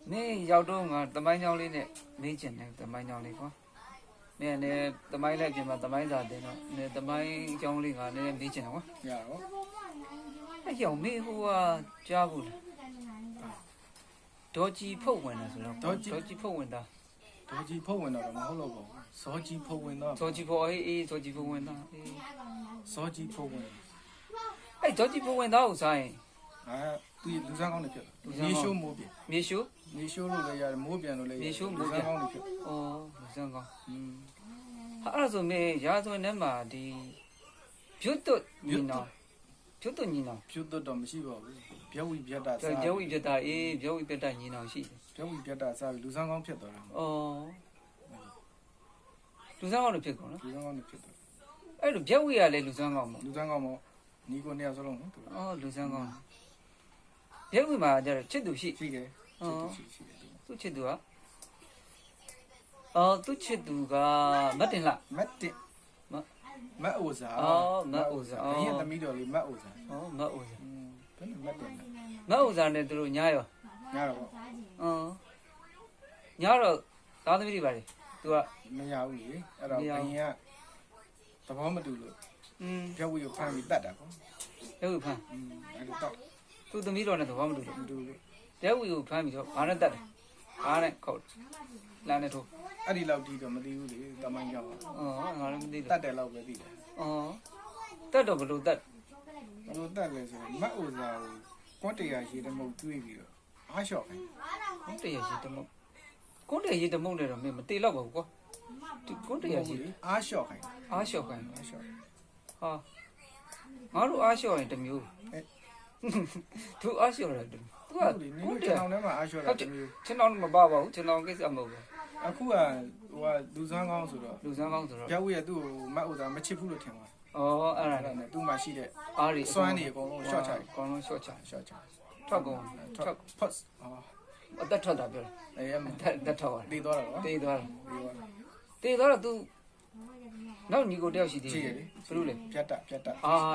你要中啊，怎么样哩呢？没钱呢，怎么样哩个？你怎么来钱嘛？怎么咋的呢？你怎么样哩个？你没钱了ရတော့ 哎，有没有啊？家不了，多几破文了是吧？多几破文的， ဒေါ်ကြီးဖုတ်ဝင်တော့မဟုတ်တော့ဘူးစောကြီးဖုတ်ဝင်တော့ 多几破多几破文的， စောကြီးဖုတ်ဝင် 哎，多几破文的有啥？ သူလူစမ်းကောင်းနေဖြစ်မြေရှိုးမိုးပြန် 没修， မြေရှိုးလို့လည်းရတယ်မိုးပြန်လို့လည်းလူစမ်းကောင်းနေဖြစ် 哦，没想过。二说没，亚说那嘛的，别多你呢，别多你呢， ပြုတ်တော့မရှိပါဘူးဗျဝီပြတ်တာ 这别为别大，别为别大你呢是。 ဗျဝီပြတ်တာစားလူစမ်းကောင်းဖြစ်သွားတာ 哦，လူစမ်းကောင်းလို့ဖြစ်ကုန်နော် လူစမ်းကောင်းနေဖြစ်သွား အဲ့လိုပြက်ဝေးရလဲလူစမ်းကောင်းမ လူစမ်းကောင်းမို့ညီကိုနှစ်ယောက်စလုံးနော် အော်လူစမ်းကောင်းပြက်ဝေးမှာကျတော့ချစ်သူရှိ ရှိတယ်ရှိတယ် သူ့ချစ်သူကသူ့ချစ်သူကမတ်တင်လား မတ်တင်မတ်အိုစာဘယ်သမီးတော်လေးမတ်အိုစာ မတ်အိုစာ ဘယ်မတ်တင်လဲ မတ်အိုစာနဲ့သူတို့ညားရော ညတော့ ညားတော့သားသမီးတွေပါလေသူက မရဘူးလေအဲ့တော့ဘယင်ကသဘောမတူလို့ ဗျဝီကိုဖမ်းပြီးတတ်တာပေါ့ ပြက်ဝေးဖမ်း အဲ့လိုတော့ သူ့သမီးတော်နဲ့သဘောမတူလို့ မတူလို့ ပြက်ဝေးကိုဖမ်းပြီးတော့ဘာနဲ့တတ်တယ်ဘာနဲ့ခုတ်လာနဲ့ထိုး အဲ့ဒီလောက်တီးတော့မသိဘူးလေတမိုင်းကြောင် ငါလည်းမသိ တ ဘူး တ်တယ်လောက်ပဲသိတယ် တတ်တော့ဘယ်လိုတတ် ဘယ်လိုတတ်လဲဆိုတော့မတ်အိုစာကိုကွန်တရားရှိတဲ့မဟုတ်တွေးပြီးတော့အားလျှော့ခိုင်း ကွန်းတရရေးတမုတ်ကွန်းတရရေးတမုတ်နဲ့တော့မင်းမတေတော့ပါဘူးကွာဒီကွန်းတရရေး အားလျှော့ခိုင်း အားလျှော့ခိုင်း အားလျှော့ ဟာငါတို့အားလျှော့ရင်တစ်မျိုးသူအားလျှော့တယ်သူက ဟုတ်တယ်နင်တို့ကျွန်တော်ထဲမှာအားလျှော့တာတမျိုး ချင်းတော်မပါပါဘူးချင်းတော်ကိစ္စမဟုတ်ဘူး အခုကဟိုကလူစမ်းကောင်းဆိုတော့ လူစမ်းကောင်းဆိုတော့ ဗျဝီကသူ့ကိုမတ်အိုစာမချစ်ဘူးလို့ထင်ပါ ဩအဲ့ဒါ အဲ့ဒါနဲ့သူ့မှာရှိတဲ့ အားရီ စွမ်းနေအကုန်လုံးရှော့ချတယ် အကုန်လုံးရှော့ချ ရှော့ချ ထွက်ကုန်ထွက် ဖတ်အော် အသက်ထွက်တာပြော အဲ့မှာ တက်ထွက်သွား တည်သွားတာနော် တေးသွား တည်သွားတာ တေးသွားတော့ तू နောက်ညီကိုတယောက်ရှိသေး ကြည့် တယ် ရလေ ဘယ်လိုလဲ ပြတ်တာပြတ်တာ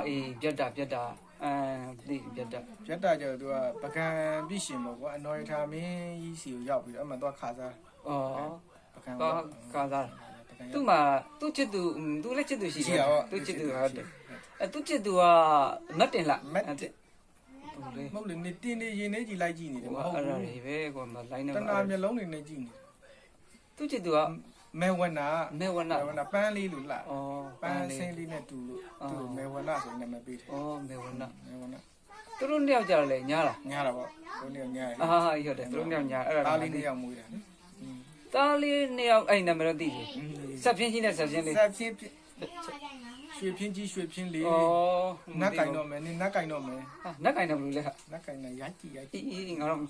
အေးပြတ်တာသိပြတ်တာ ပြတ်တာကျတော့သူကပကံပြည့်ရှင်ပေါ့ကွာအနော်ရထားမင်းကြီးစီကိုရောက်ပြီးတော့အမှသွားခါစား ဩ ပကံ ကားသားသူ့မှာသူ့ချစ်သူလည်းချစ်သူရှိတယ်သူ့ချစ်သူဟုတ်တယ်သူ့ချစ်သူကမတ်တင်လား မတ် သူလေ မဟုတ်လေနေတင်းနေရင်နေကြည့်လိုက်ကြည့်နေတယ်မဟုတ် အဲ့ဒါ ဘူး တွေပဲကွာမလိုင်းနေ တနာမျက်လုံးတွေနဲ့ကြည့်နေ သူ့ချစ်သူက မဲဝနာ မဲဝနာ ပန်းလေးလို့လှ ဩ ပန်းဆင်းလေးနဲ့တူလို့သူ့မဲဝနာဆိုနာမည်ပေးတယ် ဩမဲဝနာ မဲဝနာ သူတို့နှစ်ယောက်ကြတော့လေညားလား ညားတာပေါ့ဘုန်းကြီးညားတယ် ဟုတ်တယ်သူတို့နှစ်ယောက်ညားအဲ့ဒါ သားလေးနှစ်ယောက်မွေးတာလေ သားလေးနှစ်ယောက်အဲ့နာမည်တော့သိတယ်ဆက်ပြင်းချင်းနဲ့ဆက်ပြင်းလေး ဆက်ဖြင်းရွှေဖြင်းကြီးရွှေဖြင်းလေးနတ်ကင်တော့မယ်နတ်ကင်တော့မယ် နတ်ကင်တယ်ဘယ်လိုလဲခ နတ်ကင်နဲ့ရိုက်ကြည့် အေးငါတော့